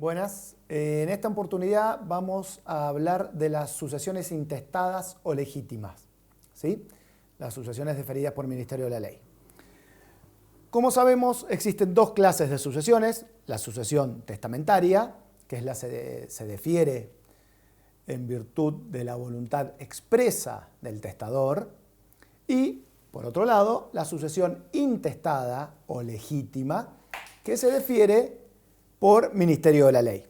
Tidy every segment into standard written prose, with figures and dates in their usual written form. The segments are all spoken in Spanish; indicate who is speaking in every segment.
Speaker 1: Buenas. En esta oportunidad vamos a hablar de las sucesiones intestadas o legítimas, ¿sí? Las sucesiones deferidas por Ministerio de la Ley. Como sabemos, existen dos clases de sucesiones: la sucesión testamentaria, que es se defiere en virtud de la voluntad expresa del testador, y, por otro lado, la sucesión intestada o legítima, que se defiere por Ministerio de la Ley.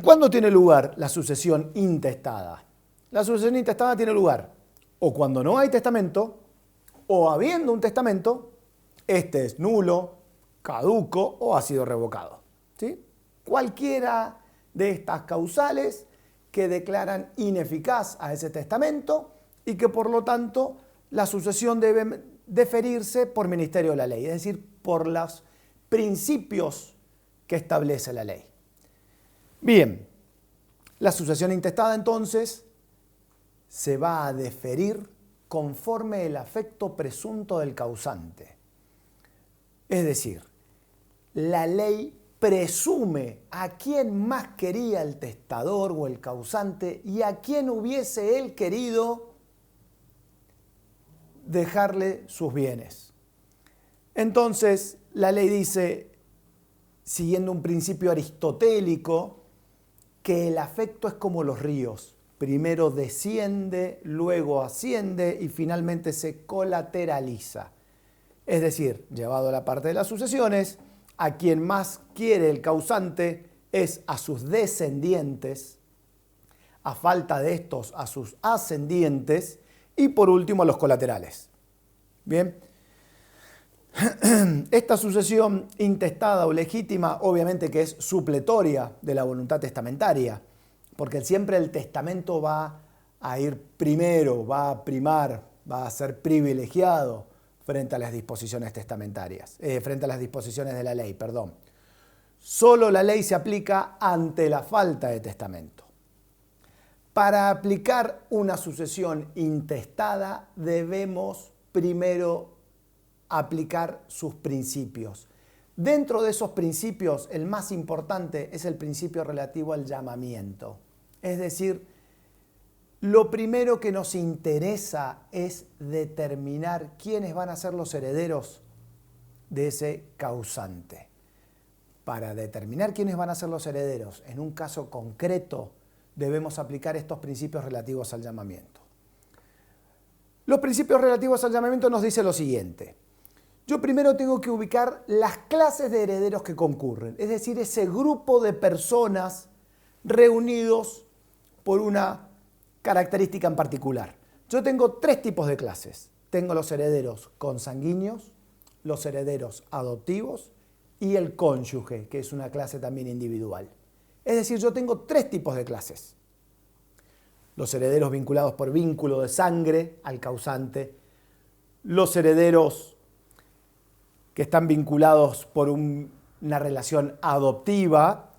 Speaker 1: ¿Cuándo tiene lugar la sucesión intestada? La sucesión intestada tiene lugar o cuando no hay testamento, o habiendo un testamento, este es nulo, caduco o ha sido revocado, ¿sí? Cualquiera de estas causales que declaran ineficaz a ese testamento y que por lo tanto la sucesión debe deferirse por Ministerio de la Ley, es decir, por los principios que establece la ley. Bien, la sucesión intestada entonces se va a deferir conforme el afecto presunto del causante. Es decir, la ley presume a quién más quería el testador o el causante y a quién hubiese él querido dejarle sus bienes. Entonces, la ley dice, siguiendo un principio aristotélico, que el afecto es como los ríos. Primero desciende, luego asciende y finalmente se colateraliza. Es decir, llevado a la parte de las sucesiones, a quien más quiere el causante es a sus descendientes, a falta de estos, a sus ascendientes y por último a los colaterales. Bien. Esta sucesión intestada o legítima obviamente que es supletoria de la voluntad testamentaria, porque siempre el testamento va a ir primero, va a primar, va a ser privilegiado frente a las disposiciones testamentarias, frente a las disposiciones de la ley, perdón. Solo la ley se aplica ante la falta de testamento. Para aplicar una sucesión intestada debemos primero aplicar sus principios. Dentro de esos principios, el más importante es el principio relativo al llamamiento. Es decir, lo primero que nos interesa es determinar quiénes van a ser los herederos de ese causante. Para determinar quiénes van a ser los herederos en un caso concreto, debemos aplicar estos principios relativos al llamamiento. Los principios relativos al llamamiento nos dicen lo siguiente. Yo primero tengo que ubicar las clases de herederos que concurren, es decir, ese grupo de personas reunidos por una característica en particular. Yo tengo tres tipos de clases. Tengo los herederos consanguíneos, los herederos adoptivos y el cónyuge, que es una clase también individual. Es decir, yo tengo tres tipos de clases. Los herederos vinculados por vínculo de sangre al causante, los herederos que están vinculados por una relación adoptiva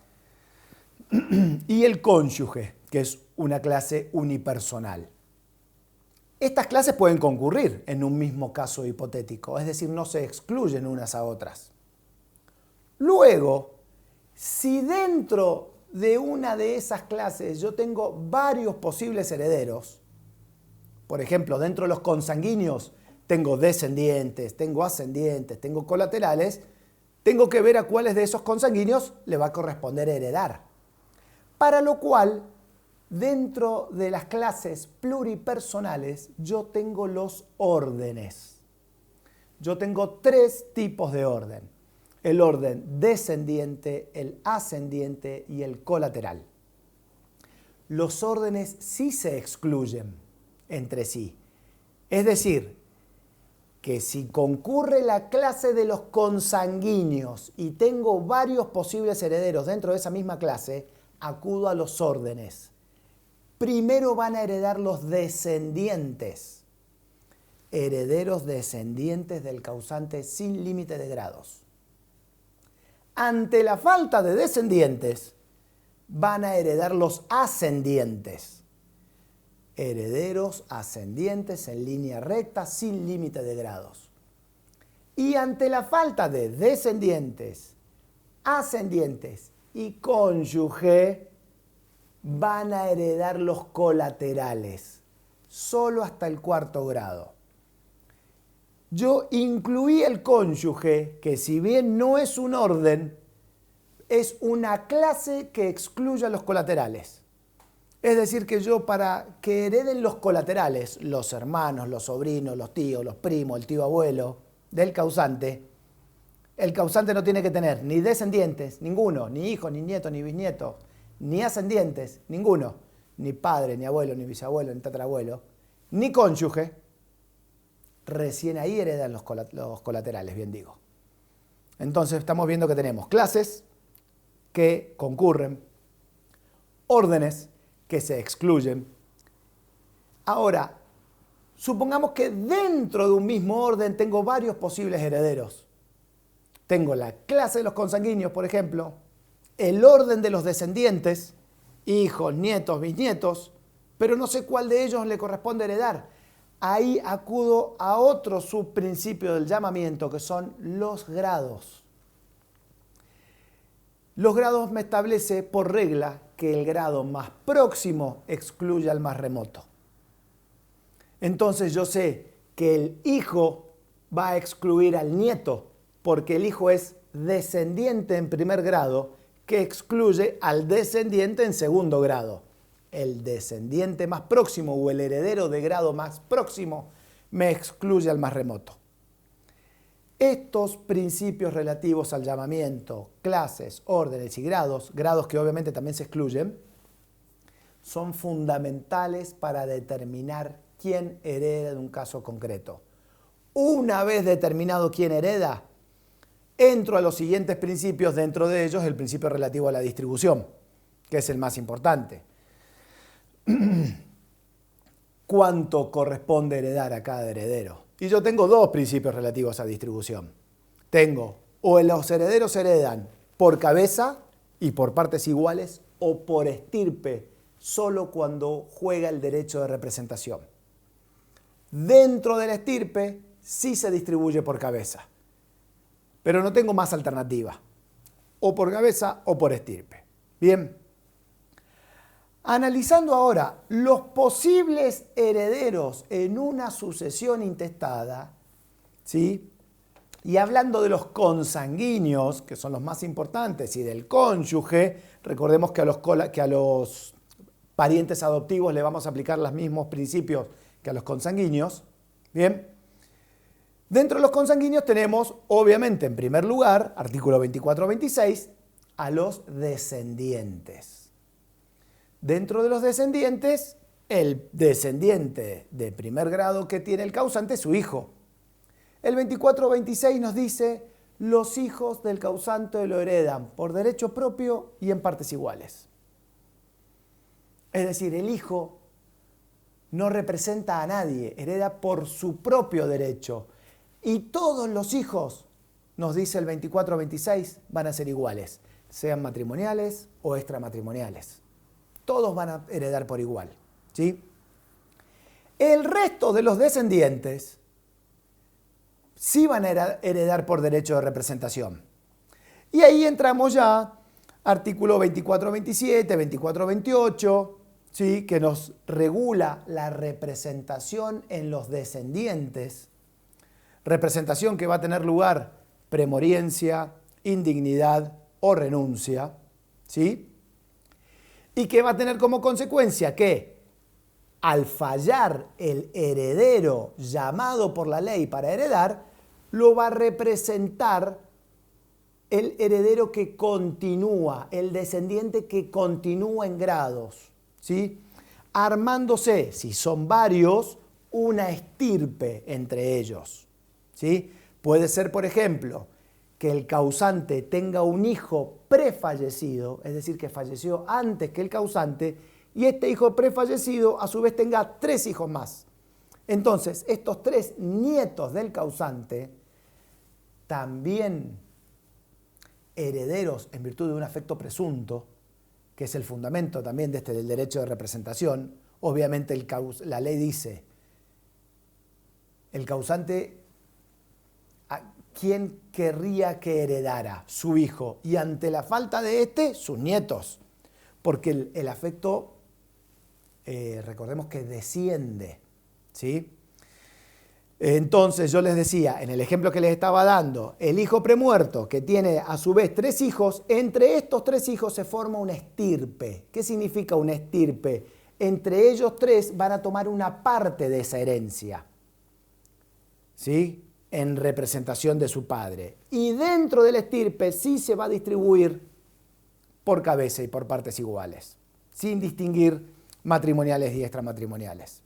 Speaker 1: y el cónyuge, que es una clase unipersonal. Estas clases pueden concurrir en un mismo caso hipotético, es decir, no se excluyen unas a otras. Luego, si dentro de una de esas clases yo tengo varios posibles herederos, por ejemplo, dentro de los consanguíneos tengo descendientes, tengo ascendientes, tengo colaterales, tengo que ver a cuáles de esos consanguíneos le va a corresponder heredar. Para lo cual, dentro de las clases pluripersonales, yo tengo los órdenes. Yo tengo tres tipos de orden: el orden descendiente, el ascendiente y el colateral. Los órdenes sí se excluyen entre sí. Es decir, que si concurre la clase de los consanguíneos y tengo varios posibles herederos dentro de esa misma clase, acudo a los órdenes. Primero van a heredar los descendientes, herederos descendientes del causante sin límite de grados. Ante la falta de descendientes, van a heredar los ascendientes, herederos ascendientes en línea recta sin límite de grados. Y ante la falta de descendientes ascendientes y cónyuge van a heredar los colaterales, solo hasta el cuarto grado. Yo incluí el cónyuge, que si bien no es un orden, es una clase que excluye a los colaterales. Es decir, que yo para que hereden los colaterales, los hermanos, los sobrinos, los tíos, los primos, el tío abuelo del causante, el causante no tiene que tener ni descendientes, ninguno, ni hijos, ni nietos, ni bisnietos, ni ascendientes, ninguno, ni padre, ni abuelo, ni bisabuelo, ni tatarabuelo, ni cónyuge. Recién ahí heredan los colaterales, bien digo. Entonces estamos viendo que tenemos clases que concurren, órdenes que se excluyen. Ahora, supongamos que dentro de un mismo orden tengo varios posibles herederos. Tengo la clase de los consanguíneos, por ejemplo, el orden de los descendientes, hijos, nietos, bisnietos, pero no sé cuál de ellos le corresponde heredar. Ahí acudo a otro subprincipio del llamamiento, que son los grados. Los grados me establece por regla que el grado más próximo excluye al más remoto. Entonces yo sé que el hijo va a excluir al nieto, porque el hijo es descendiente en primer grado, que excluye al descendiente en segundo grado. El descendiente más próximo o el heredero de grado más próximo me excluye al más remoto. Estos principios relativos al llamamiento, clases, órdenes y grados que obviamente también se excluyen, son fundamentales para determinar quién hereda en un caso concreto. Una vez determinado quién hereda, entro a los siguientes principios, dentro de ellos el principio relativo a la distribución, que es el más importante. ¿Cuánto corresponde heredar a cada heredero? Y yo tengo dos principios relativos a distribución. Tengo, o los herederos heredan por cabeza y por partes iguales, o por estirpe, solo cuando juega el derecho de representación. Dentro de la estirpe sí se distribuye por cabeza, pero no tengo más alternativa, o por cabeza o por estirpe. Bien. Analizando ahora los posibles herederos en una sucesión intestada, ¿sí? Y hablando de los consanguíneos, que son los más importantes, y del cónyuge, recordemos que a los parientes adoptivos le vamos a aplicar los mismos principios que a los consanguíneos. Bien. Dentro de los consanguíneos tenemos, obviamente, en primer lugar, artículo 24-26, a los descendientes. Dentro de los descendientes, el descendiente de primer grado que tiene el causante es su hijo. El 24-26 nos dice, los hijos del causante lo heredan por derecho propio y en partes iguales. Es decir, el hijo no representa a nadie, hereda por su propio derecho. Y todos los hijos, nos dice el 24-26, van a ser iguales, sean matrimoniales o extramatrimoniales. Todos van a heredar por igual, ¿sí? El resto de los descendientes sí van a heredar por derecho de representación. Y ahí entramos ya, artículo 24-27, 24-28, ¿sí? Que nos regula la representación en los descendientes. Representación que va a tener lugar premoriencia, indignidad o renuncia, ¿sí? Y que va a tener como consecuencia que al fallar el heredero llamado por la ley para heredar, lo va a representar el heredero que continúa, el descendiente que continúa en grados, ¿sí? Armándose, si son varios, una estirpe entre ellos, ¿sí? Puede ser, por ejemplo, que el causante tenga un hijo prefallecido, es decir, que falleció antes que el causante, y este hijo prefallecido a su vez tenga 3 hijos más. Entonces, estos 3 nietos del causante, también herederos en virtud de un afecto presunto, que es el fundamento también del derecho de representación. Obviamente la ley dice, el causante ¿quién querría que heredara? Su hijo. Y ante la falta de este, sus nietos. Porque el afecto, recordemos que desciende, ¿sí? Entonces yo les decía, en el ejemplo que les estaba dando, el hijo premuerto que tiene a su vez 3 hijos, entre estos 3 hijos se forma una estirpe. ¿Qué significa una estirpe? Entre ellos 3 van a tomar una parte de esa herencia, ¿sí? En representación de su padre. Y dentro de la estirpe sí se va a distribuir por cabeza y por partes iguales, sin distinguir matrimoniales y extramatrimoniales.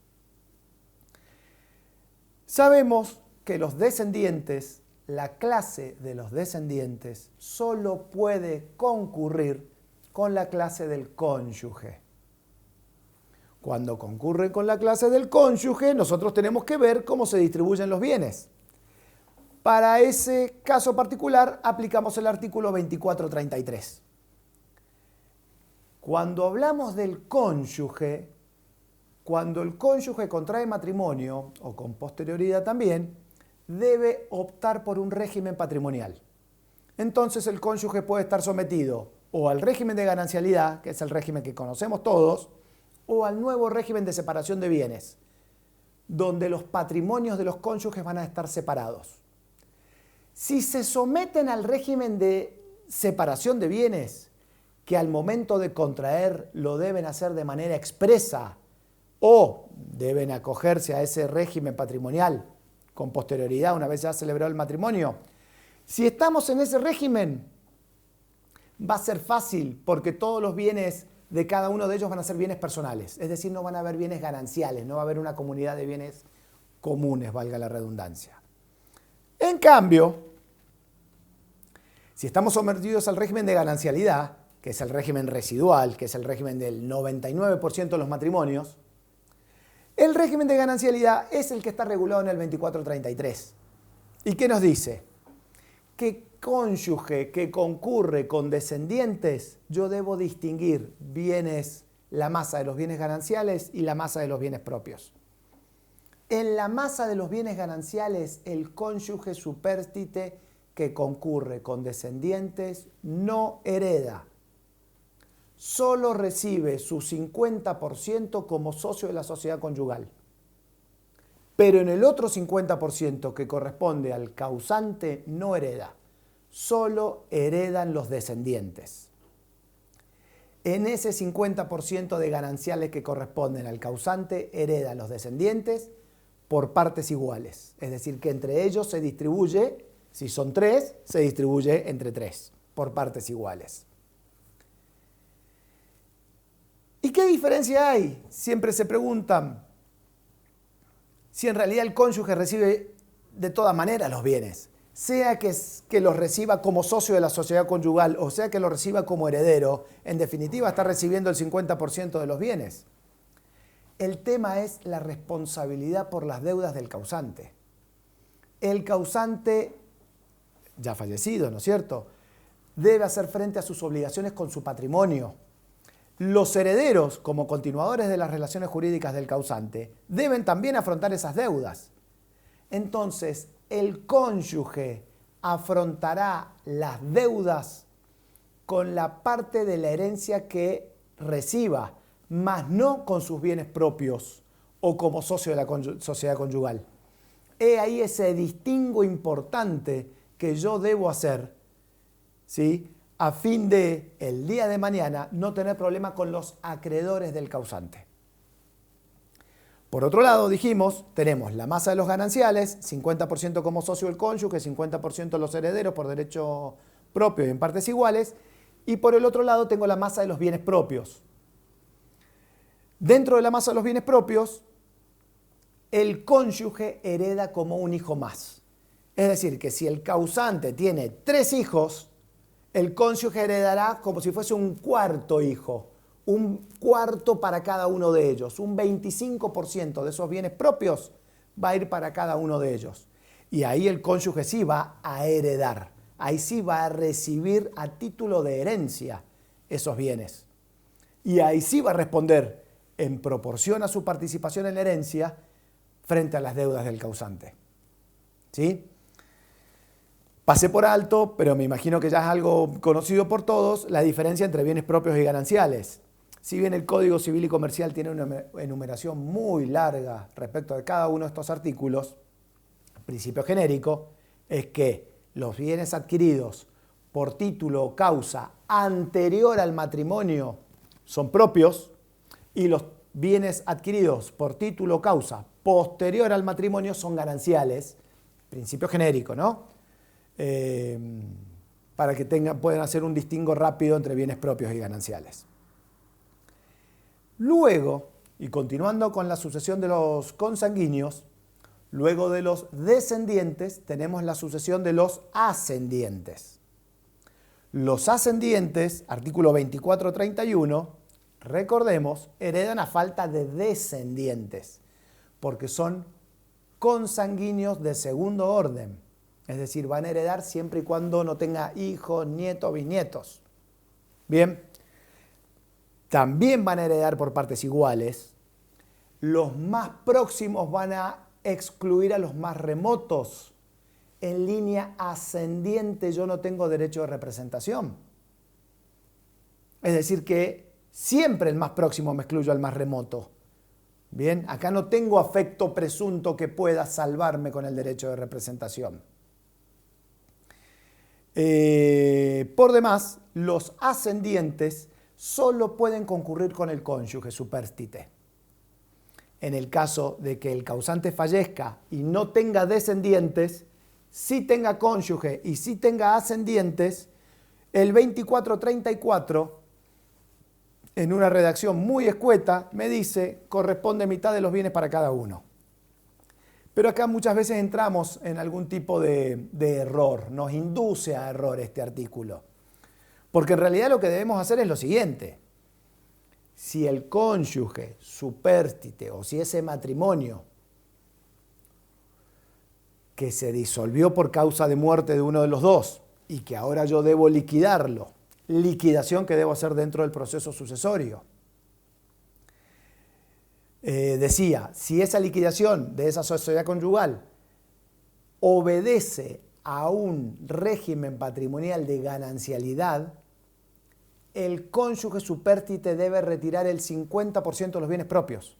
Speaker 1: Sabemos que los descendientes, la clase de los descendientes, solo puede concurrir con la clase del cónyuge. Cuando concurre con la clase del cónyuge, nosotros tenemos que ver cómo se distribuyen los bienes. Para ese caso particular, aplicamos el artículo 2433. Cuando hablamos del cónyuge, cuando el cónyuge contrae matrimonio, o con posterioridad también, debe optar por un régimen patrimonial. Entonces el cónyuge puede estar sometido o al régimen de ganancialidad, que es el régimen que conocemos todos, o al nuevo régimen de separación de bienes, donde los patrimonios de los cónyuges van a estar separados. Si se someten al régimen de separación de bienes, que al momento de contraer lo deben hacer de manera expresa, o deben acogerse a ese régimen patrimonial con posterioridad una vez ya celebrado el matrimonio. Si estamos en ese régimen, va a ser fácil porque todos los bienes de cada uno de ellos van a ser bienes personales, es decir, no van a haber bienes gananciales, no va a haber una comunidad de bienes comunes, valga la redundancia. En cambio, si estamos sometidos al régimen de ganancialidad, que es el régimen residual, que es el régimen del 99% de los matrimonios, el régimen de ganancialidad es el que está regulado en el 2433. ¿Y qué nos dice? Que cónyuge que concurre con descendientes, yo debo distinguir bienes, la masa de los bienes gananciales y la masa de los bienes propios. En la masa de los bienes gananciales, el cónyuge supérstite que concurre con descendientes no hereda. Solo recibe su 50% como socio de la sociedad conyugal. Pero en el otro 50% que corresponde al causante no hereda. Solo heredan los descendientes. En ese 50% de gananciales que corresponden al causante heredan los descendientes por partes iguales. Es decir, que entre ellos se distribuye, si son 3, se distribuye entre 3 por partes iguales. ¿Y qué diferencia hay? Siempre se preguntan si en realidad el cónyuge recibe de todas maneras los bienes, sea que los reciba como socio de la sociedad conyugal o sea que los reciba como heredero, en definitiva está recibiendo el 50% de los bienes. El tema es la responsabilidad por las deudas del causante. El causante, ya fallecido, ¿no es cierto?, debe hacer frente a sus obligaciones con su patrimonio. Los herederos, como continuadores de las relaciones jurídicas del causante, deben también afrontar esas deudas. Entonces, el cónyuge afrontará las deudas con la parte de la herencia que reciba, mas no con sus bienes propios o como socio de la sociedad conyugal. He ahí ese distingo importante que yo debo hacer, ¿sí?, a fin de, el día de mañana, no tener problema con los acreedores del causante. Por otro lado, dijimos, tenemos la masa de los gananciales, 50% como socio del cónyuge, 50% los herederos por derecho propio y en partes iguales, y por el otro lado tengo la masa de los bienes propios. Dentro de la masa de los bienes propios, el cónyuge hereda como un hijo más. Es decir, que si el causante tiene 3 hijos, el cónyuge heredará como si fuese un cuarto hijo, un cuarto para cada uno de ellos, un 25% de esos bienes propios va a ir para cada uno de ellos. Y ahí el cónyuge sí va a heredar, ahí sí va a recibir a título de herencia esos bienes. Y ahí sí va a responder en proporción a su participación en la herencia frente a las deudas del causante. ¿Sí? Pasé por alto, pero me imagino que ya es algo conocido por todos, la diferencia entre bienes propios y gananciales. Si bien el Código Civil y Comercial tiene una enumeración muy larga respecto de cada uno de estos artículos, el principio genérico es que los bienes adquiridos por título o causa anterior al matrimonio son propios y los bienes adquiridos por título o causa posterior al matrimonio son gananciales. Principio genérico, ¿no? Para que puedan hacer un distingo rápido entre bienes propios y gananciales. Luego, y continuando con la sucesión de los consanguíneos, luego de los descendientes tenemos la sucesión de los ascendientes. Los ascendientes, artículo 2431, recordemos, heredan a falta de descendientes, porque son consanguíneos de segundo orden. Es decir, van a heredar siempre y cuando no tenga hijos, nietos, bisnietos. Bien, también van a heredar por partes iguales. Los más próximos van a excluir a los más remotos. En línea ascendiente yo no tengo derecho de representación. Es decir, que siempre el más próximo me excluyo al más remoto. Bien, acá no tengo afecto presunto que pueda salvarme con el derecho de representación. Por demás, los ascendientes solo pueden concurrir con el cónyuge supérstite. En el caso de que el causante fallezca y no tenga descendientes, sí tenga cónyuge y sí tenga ascendientes, el 2434, en una redacción muy escueta, me dice corresponde mitad de los bienes para cada uno. Pero acá muchas veces entramos en algún tipo de error, nos induce a error este artículo. Porque en realidad lo que debemos hacer es lo siguiente. Si el cónyuge supérstite o si ese matrimonio que se disolvió por causa de muerte de uno de los dos y que ahora yo debo liquidarlo, liquidación que debo hacer dentro del proceso sucesorio. Decía, si esa liquidación de esa sociedad conyugal obedece a un régimen patrimonial de ganancialidad, el cónyuge supérstite debe retirar el 50% de los bienes propios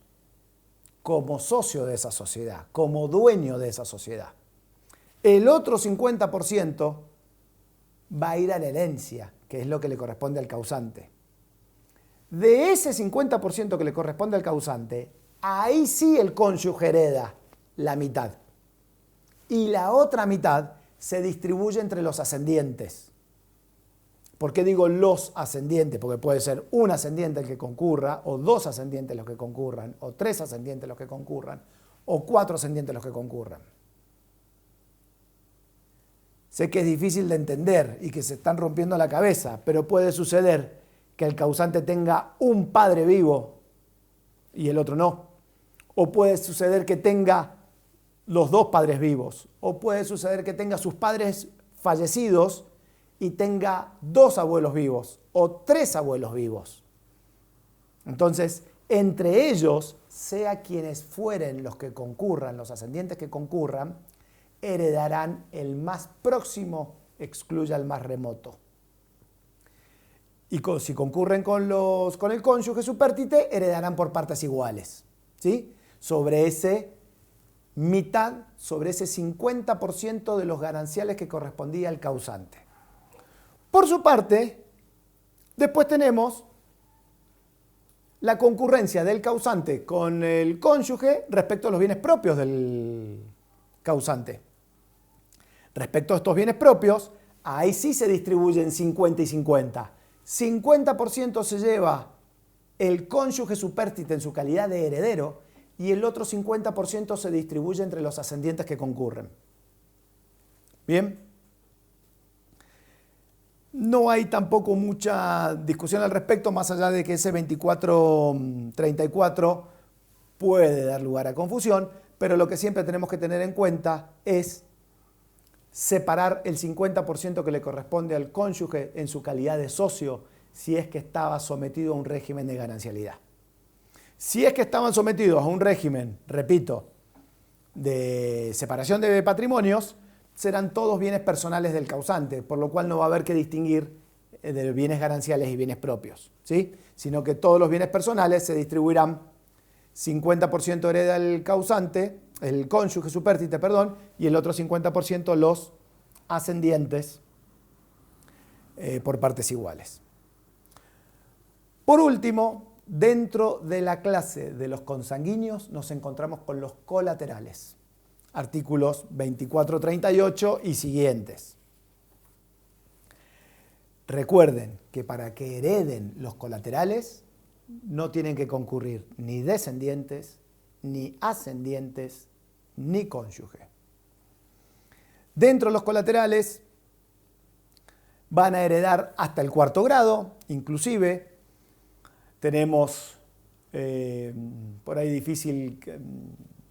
Speaker 1: como socio de esa sociedad, como dueño de esa sociedad. El otro 50% va a ir a la herencia, que es lo que le corresponde al causante. De ese 50% que le corresponde al causante, ahí sí el cónyuge hereda la mitad. Y la otra mitad se distribuye entre los ascendientes. ¿Por qué digo los ascendientes? Porque puede ser un ascendiente el que concurra, o dos ascendientes los que concurran, o tres ascendientes los que concurran, o cuatro ascendientes los que concurran. Sé que es difícil de entender y que se están rompiendo la cabeza, pero puede suceder que el causante tenga un padre vivo y el otro no. O puede suceder que tenga los dos padres vivos. O puede suceder que tenga sus padres fallecidos y tenga dos abuelos vivos o tres abuelos vivos. Entonces, entre ellos, sea quienes fueren los que concurran, los ascendientes que concurran, heredarán el más próximo, excluya al más remoto. Y si concurren con el cónyuge supérstite, heredarán por partes iguales, ¿sí? Sobre ese mitad, sobre ese 50% de los gananciales que correspondía al causante. Por su parte, después tenemos la concurrencia del causante con el cónyuge respecto a los bienes propios del causante. Respecto a estos bienes propios, ahí sí se distribuyen 50 y 50. 50% se lleva el cónyuge supérstite en su calidad de heredero y el otro 50% se distribuye entre los ascendientes que concurren. Bien. No hay tampoco mucha discusión al respecto, más allá de que ese 2434 puede dar lugar a confusión, pero lo que siempre tenemos que tener en cuenta es separar el 50% que le corresponde al cónyuge en su calidad de socio si es que estaba sometido a un régimen de ganancialidad. Si es que estaban sometidos a un régimen, repito, de separación de patrimonios, serán todos bienes personales del causante, por lo cual no va a haber que distinguir de bienes gananciales y bienes propios, ¿sí? Sino que todos los bienes personales se distribuirán 50% hereda el causante, el cónyuge supérstite, perdón, y el otro 50% los ascendientes por partes iguales. Por último, dentro de la clase de los consanguíneos nos encontramos con los colaterales, artículos 24, 38 y siguientes. Recuerden que para que hereden los colaterales no tienen que concurrir ni descendientes, ni ascendientes, ni cónyuge. Dentro de los colaterales van a heredar hasta el cuarto grado, inclusive tenemos, por ahí difícil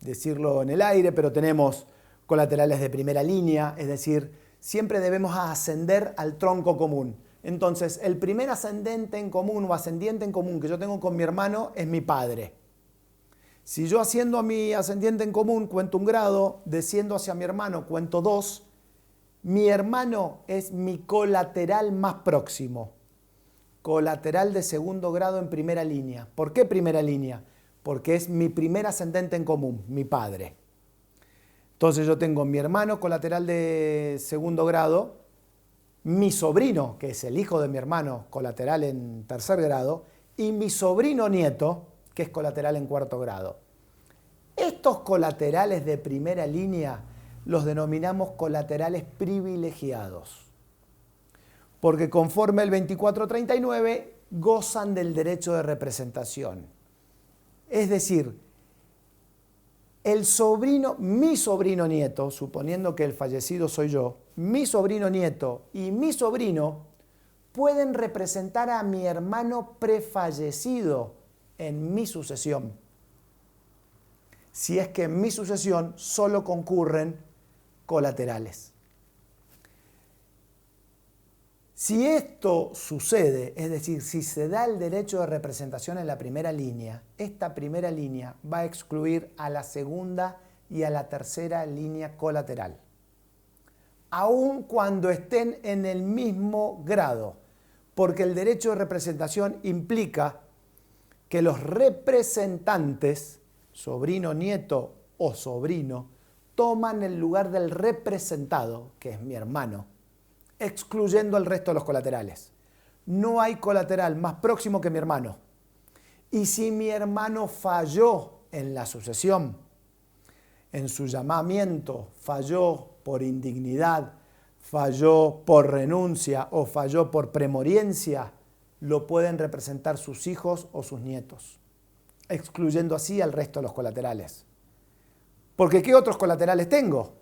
Speaker 1: decirlo en el aire, pero tenemos colaterales de primera línea, es decir, siempre debemos ascender al tronco común. Entonces, el primer ascendente en común o ascendiente en común que yo tengo con mi hermano es mi padre. Si yo asciendo a mi ascendiente en común cuento 1 grado, desciendo hacia mi hermano cuento 2, mi hermano es mi colateral más próximo. Colateral de segundo grado en primera línea. ¿Por qué primera línea? Porque es mi primer ascendente en común, mi padre. Entonces yo tengo mi hermano colateral de segundo grado, mi sobrino, que es el hijo de mi hermano, colateral en tercer grado, y mi sobrino nieto, que es colateral en cuarto grado. Estos colaterales de primera línea los denominamos colaterales privilegiados, porque conforme el 2439 gozan del derecho de representación. Es decir, mi sobrino nieto, suponiendo que el fallecido soy yo, mi sobrino nieto y mi sobrino pueden representar a mi hermano prefallecido en mi sucesión. Si es que en mi sucesión solo concurren colaterales. Si esto sucede, es decir, si se da el derecho de representación en la primera línea, esta primera línea va a excluir a la segunda y a la tercera línea colateral, aun cuando estén en el mismo grado, porque el derecho de representación implica que los representantes, sobrino, nieto o sobrino, toman el lugar del representado, que es mi hermano, excluyendo el resto de los colaterales. No hay colateral más próximo que mi hermano. Y si mi hermano falló en la sucesión, en su llamamiento, falló por indignidad, falló por renuncia o falló por premoriencia, lo pueden representar sus hijos o sus nietos, excluyendo así al resto de los colaterales. Porque ¿qué otros colaterales tengo?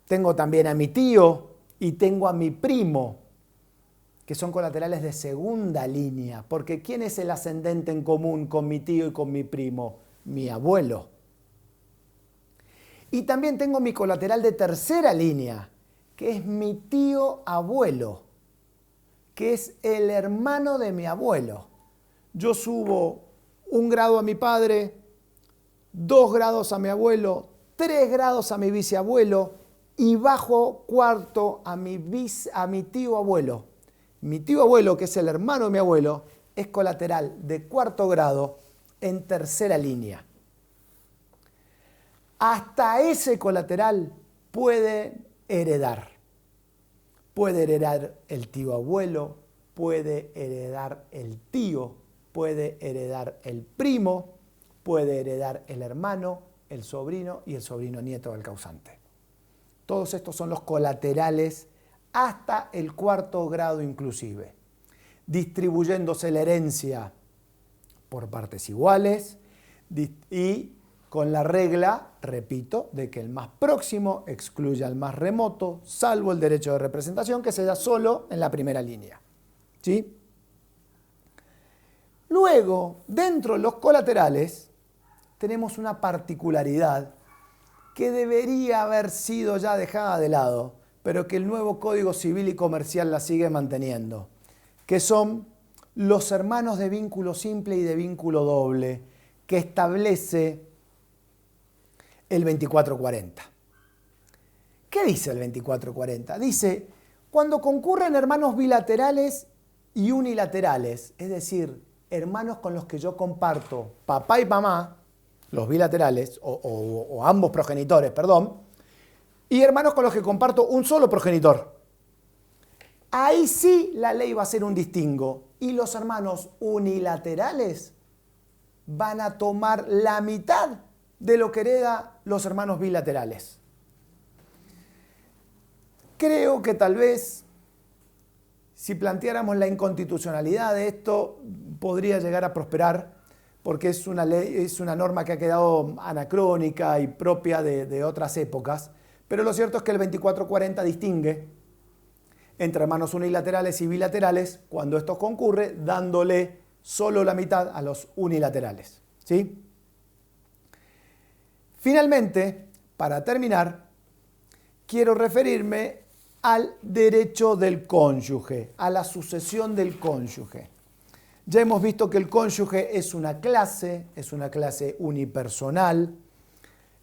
Speaker 1: Tengo también a mi tío y tengo a mi primo, que son colaterales de segunda línea. Porque ¿quién es el ascendente en común con mi tío y con mi primo? Mi abuelo. Y también tengo mi colateral de tercera línea, que es mi tío abuelo, que es el hermano de mi abuelo. Yo subo 1 grado a mi padre, 2 grados a mi abuelo, 3 grados a mi bisabuelo y bajo cuarto a mi tío abuelo. Mi tío abuelo, que es el hermano de mi abuelo, es colateral de cuarto grado en tercera línea. Hasta ese colateral puede heredar. Puede heredar el tío abuelo, puede heredar el tío, puede heredar el primo, puede heredar el hermano, el sobrino y el sobrino nieto del causante. Todos estos son los colaterales hasta el cuarto grado inclusive, distribuyéndose la herencia por partes iguales y con la regla, repito, de que el más próximo excluye al más remoto, salvo el derecho de representación que se da solo en la primera línea. ¿Sí? Luego, dentro de los colaterales, tenemos una particularidad que debería haber sido ya dejada de lado, pero que el nuevo Código Civil y Comercial la sigue manteniendo, que son los hermanos de vínculo simple y de vínculo doble, que establece el 2440. ¿Qué dice el 2440? Dice, cuando concurren hermanos bilaterales y unilaterales, es decir, hermanos con los que yo comparto papá y mamá, los bilaterales, o ambos progenitores, perdón, y hermanos con los que comparto un solo progenitor. Ahí sí la ley va a hacer un distingo. Y los hermanos unilaterales van a tomar la mitad de lo que hereda los hermanos bilaterales. Creo que tal vez, si planteáramos la inconstitucionalidad de esto, podría llegar a prosperar, porque es una ley, es una norma que ha quedado anacrónica y propia de otras épocas. Pero lo cierto es que el 2440 distingue entre hermanos unilaterales y bilaterales cuando esto concurre, dándole solo la mitad a los unilaterales. ¿Sí? Finalmente, para terminar, quiero referirme al derecho del cónyuge, a la sucesión del cónyuge. Ya hemos visto que el cónyuge es una clase unipersonal,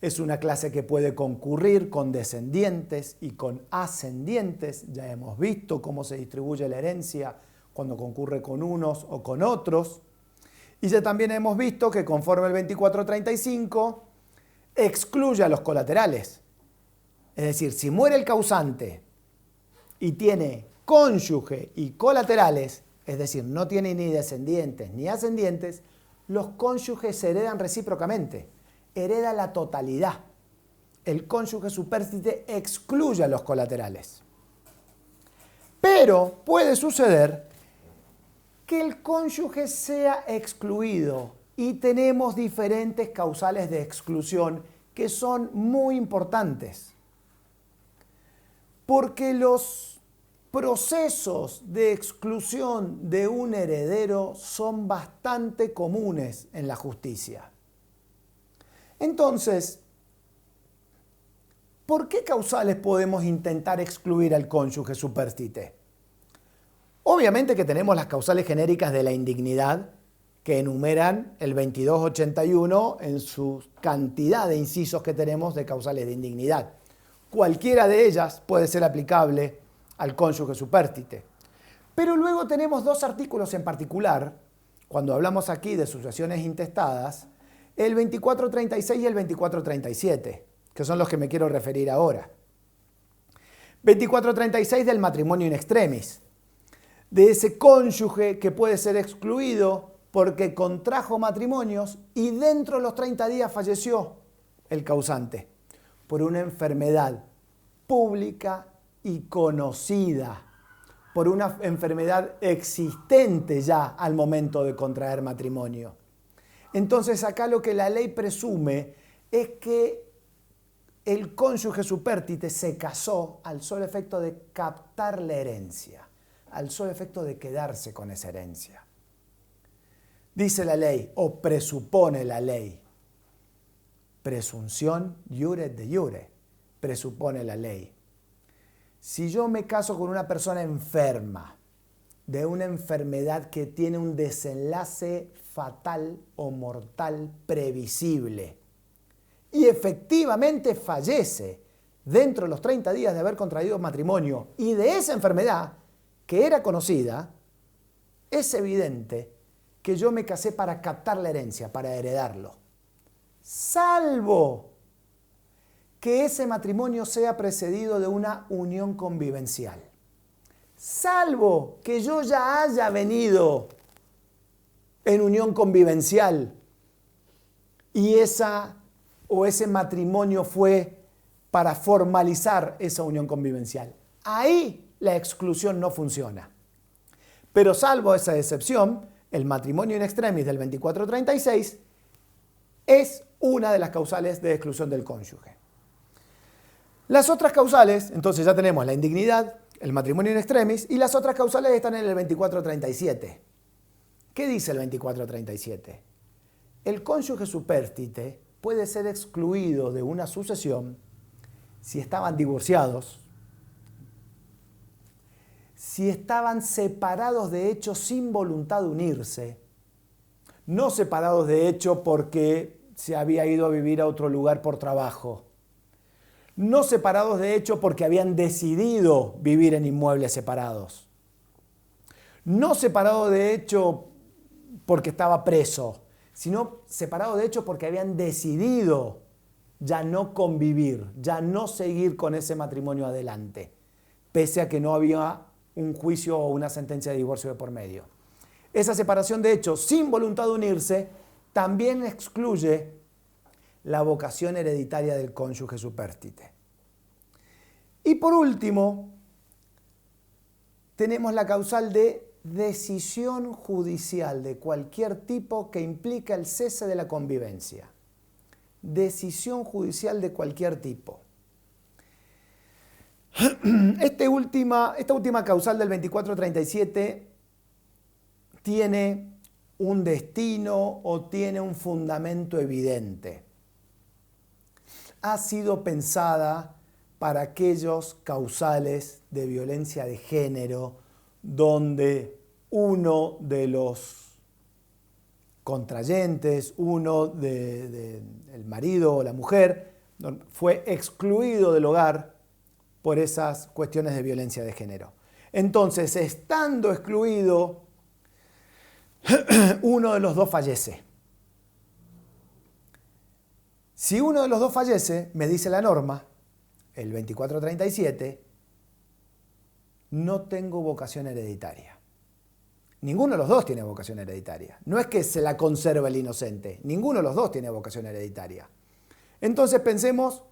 Speaker 1: es una clase que puede concurrir con descendientes y con ascendientes. Ya hemos visto cómo se distribuye la herencia cuando concurre con unos o con otros. Y ya también hemos visto que conforme el 2435 excluye a los colaterales. Es decir, si muere el causante y tiene cónyuge y colaterales, es decir, no tiene ni descendientes ni ascendientes, los cónyuges se heredan recíprocamente. Hereda la totalidad. El cónyuge supérstite excluye a los colaterales. Pero puede suceder que el cónyuge sea excluido y tenemos diferentes causales de exclusión que son muy importantes. Porque los procesos de exclusión de un heredero son bastante comunes en la justicia. Entonces, ¿por qué causales podemos intentar excluir al cónyuge supérstite? Obviamente que tenemos las causales genéricas de la indignidad que enumeran el 2281 en su cantidad de incisos que tenemos de causales de indignidad. Cualquiera de ellas puede ser aplicable al cónyuge supérstite. Pero luego tenemos dos artículos en particular, cuando hablamos aquí de sucesiones intestadas, el 2436 y el 2437, que son los que me quiero referir ahora. 2436 del matrimonio in extremis, de ese cónyuge que puede ser excluido porque contrajo matrimonios y dentro de los 30 días falleció el causante por una enfermedad pública y conocida, por una enfermedad existente ya al momento de contraer matrimonio. Entonces acá lo que la ley presume es que el cónyuge supérstite se casó al solo efecto de captar la herencia, al solo efecto de quedarse con esa herencia. Dice la ley, o presupone la ley, presunción iure de iure, presupone la ley. Si yo me caso con una persona enferma, de una enfermedad que tiene un desenlace fatal o mortal previsible, y efectivamente fallece dentro de los 30 días de haber contraído matrimonio y de esa enfermedad que era conocida, es evidente que yo me casé para captar la herencia, para heredarlo. Salvo que ese matrimonio sea precedido de una unión convivencial. Salvo que yo ya haya venido en unión convivencial y ese matrimonio fue para formalizar esa unión convivencial. Ahí la exclusión no funciona. Pero salvo esa excepción, el matrimonio in extremis del 2436 es una de las causales de exclusión del cónyuge. Las otras causales, entonces ya tenemos la indignidad, el matrimonio in extremis, y las otras causales están en el 2437. ¿Qué dice el 2437? El cónyuge supérstite puede ser excluido de una sucesión si estaban divorciados, si estaban separados de hecho sin voluntad de unirse, no separados de hecho porque se había ido a vivir a otro lugar por trabajo. No separados de hecho porque habían decidido vivir en inmuebles separados. No separado de hecho porque estaba preso, sino separado de hecho porque habían decidido ya no convivir, ya no seguir con ese matrimonio adelante, pese a que no había un juicio o una sentencia de divorcio de por medio. Esa separación de hecho sin voluntad de unirse también excluye la vocación hereditaria del cónyuge supérstite. Y por último, tenemos la causal de decisión judicial de cualquier tipo que implica el cese de la convivencia. Decisión judicial de cualquier tipo. Esta última causal del 2437 tiene un destino o tiene un fundamento evidente. Ha sido pensada para aquellos causales de violencia de género donde uno de los contrayentes, el marido o la mujer, fue excluido del hogar por esas cuestiones de violencia de género. Entonces, estando excluido, uno de los dos fallece. Si uno de los dos fallece, me dice la norma, el 2437, no tengo vocación hereditaria. Ninguno de los dos tiene vocación hereditaria. No es que se la conserva el inocente. Ninguno de los dos tiene vocación hereditaria. Entonces pensemos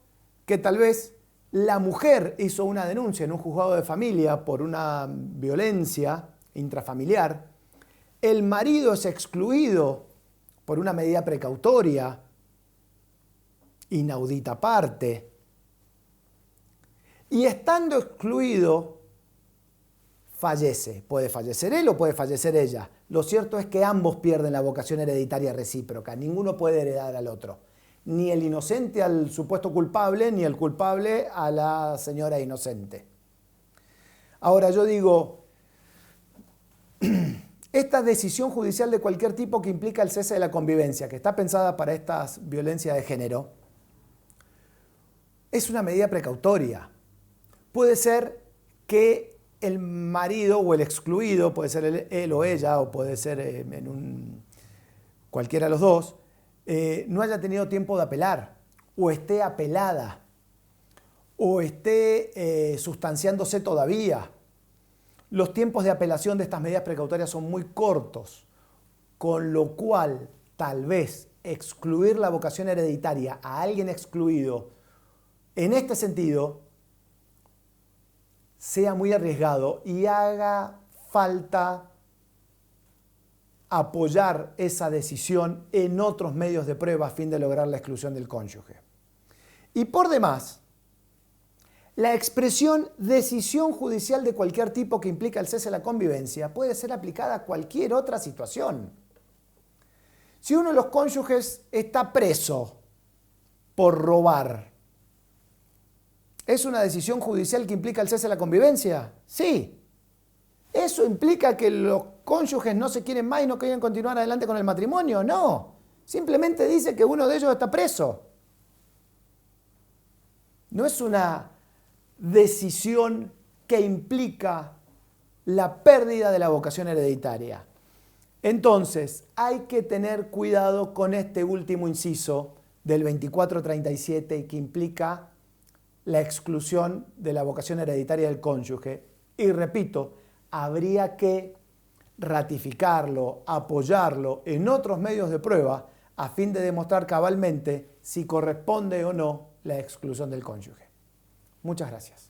Speaker 1: que tal vez la mujer hizo una denuncia en un juzgado de familia por una violencia intrafamiliar. El marido es excluido por una medida precautoria, inaudita aparte. Y estando excluido, fallece. Puede fallecer él o puede fallecer ella. Lo cierto es que ambos pierden la vocación hereditaria recíproca. Ninguno puede heredar al otro. Ni el inocente al supuesto culpable, ni el culpable a la señora inocente. Ahora yo digo, esta decisión judicial de cualquier tipo que implica el cese de la convivencia, que está pensada para estas violencias de género, es una medida precautoria. Puede ser que el marido o el excluido, puede ser él o ella, o puede ser cualquiera de los dos, no haya tenido tiempo de apelar, o esté apelada, o esté sustanciándose todavía. Los tiempos de apelación de estas medidas precautorias son muy cortos, con lo cual tal vez excluir la vocación hereditaria a alguien excluido en este sentido sea muy arriesgado y haga falta apoyar esa decisión en otros medios de prueba a fin de lograr la exclusión del cónyuge. Y por demás, la expresión decisión judicial de cualquier tipo que implica el cese de la convivencia puede ser aplicada a cualquier otra situación. Si uno de los cónyuges está preso por robar, ¿es una decisión judicial que implica el cese de la convivencia? Sí. ¿Eso implica que los cónyuges no se quieren más y no quieren continuar adelante con el matrimonio? No. Simplemente dice que uno de ellos está preso. No es una decisión que implica la pérdida de la vocación hereditaria. Entonces, hay que tener cuidado con este último inciso del 2437 que implica la exclusión de la vocación hereditaria del cónyuge. Y repito, habría que ratificarlo, apoyarlo en otros medios de prueba a fin de demostrar cabalmente si corresponde o no la exclusión del cónyuge. Muchas gracias.